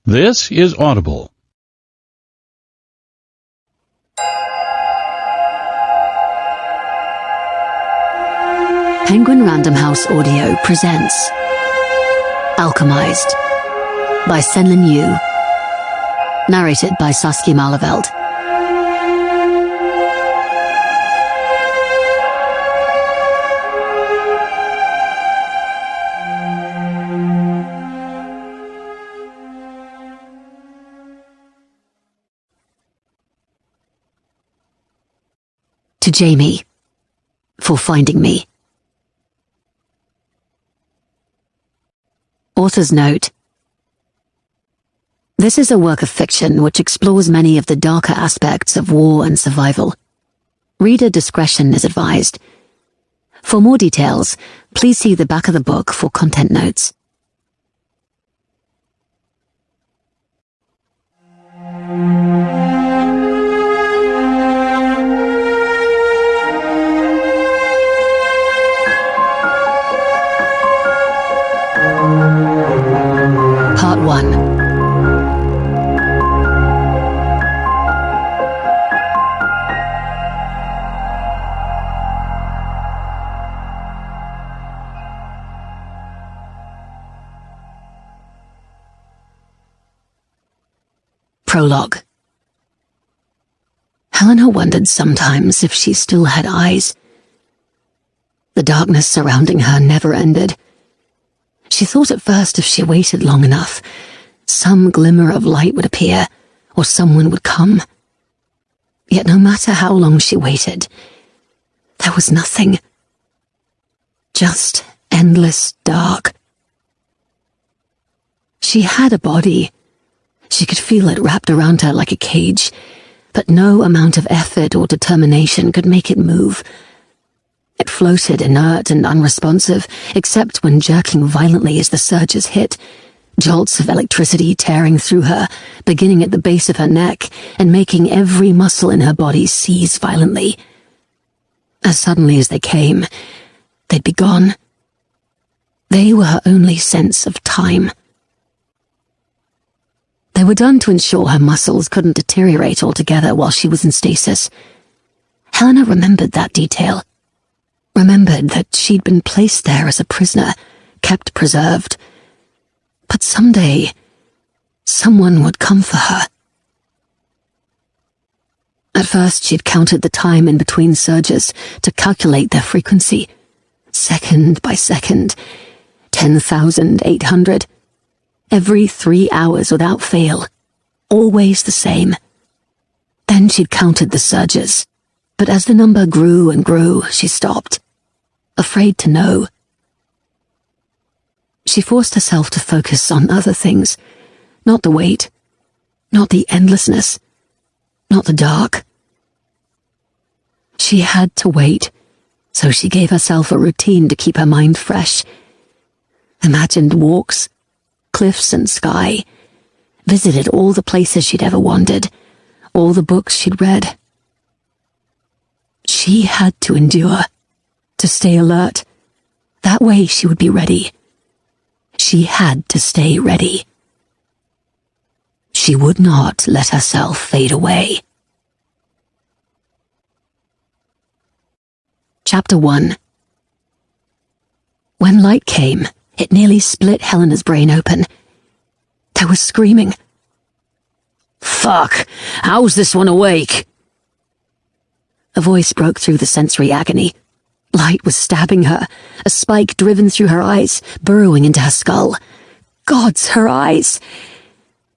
This is Audible. Penguin Random House Audio presents Alchemised by SenLinYu, narrated by Saskia Malaveld. To Jamie, for finding me. Author's note. This is a work of fiction which explores many of the darker aspects of war and survival. Reader discretion is advised. For more details, please see the back of the book for content notes. Part 1. Prologue. Helena wondered sometimes if she still had eyes. The darkness surrounding her never ended. She thought at first if she waited long enough, some glimmer of light would appear, or someone would come. Yet no matter how long she waited, there was nothing. Just endless dark. She had a body. She could feel it wrapped around her like a cage, but no amount of effort or determination could make it move. It floated inert and unresponsive, except when jerking violently as the surges hit, jolts of electricity tearing through her, beginning at the base of her neck and making every muscle in her body seize violently. As suddenly as they came, they'd be gone. They were her only sense of time. They were done to ensure her muscles couldn't deteriorate altogether while she was in stasis. Helena remembered that detail. Remembered that she'd been placed there as a prisoner, kept preserved. But someday, someone would come for her. At first, she'd counted the time in between surges to calculate their frequency. Second by second, 10,800. Every 3 hours without fail. Always the same. Then she'd counted the surges. But as the number grew and grew, she stopped, afraid to know. She forced herself to focus on other things, not the wait, not the endlessness, not the dark. She had to wait, so she gave herself a routine to keep her mind fresh. Imagined walks, cliffs and sky, visited all the places she'd ever wandered, all the books she'd read. She had to endure, to stay alert. That way she would be ready. She had to stay ready. She would not let herself fade away. Chapter 1. When light came, it nearly split Helena's brain open. There was screaming. "Fuck! How's this one awake?" A voice broke through the sensory agony. Light was stabbing her, a spike driven through her eyes, burrowing into her skull. Gods, her eyes!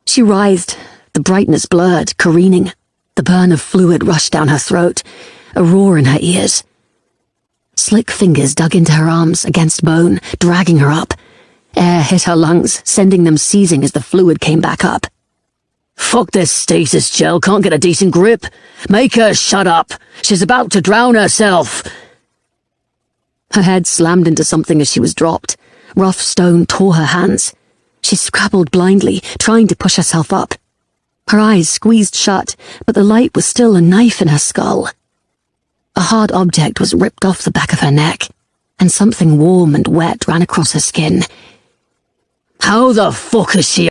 She writhed, the brightness blurred, careening. The burn of fluid rushed down her throat, a roar in her ears. Slick fingers dug into her arms, against bone, dragging her up. Air hit her lungs, sending them seizing as the fluid came back up. "Fuck this stasis gel, can't get a decent grip. Make her shut up. She's about to drown herself." Her head slammed into something as she was dropped. Rough stone tore her hands. She scrabbled blindly, trying to push herself up. Her eyes squeezed shut, but the light was still a knife in her skull. A hard object was ripped off the back of her neck, and something warm and wet ran across her skin. "How the fuck is she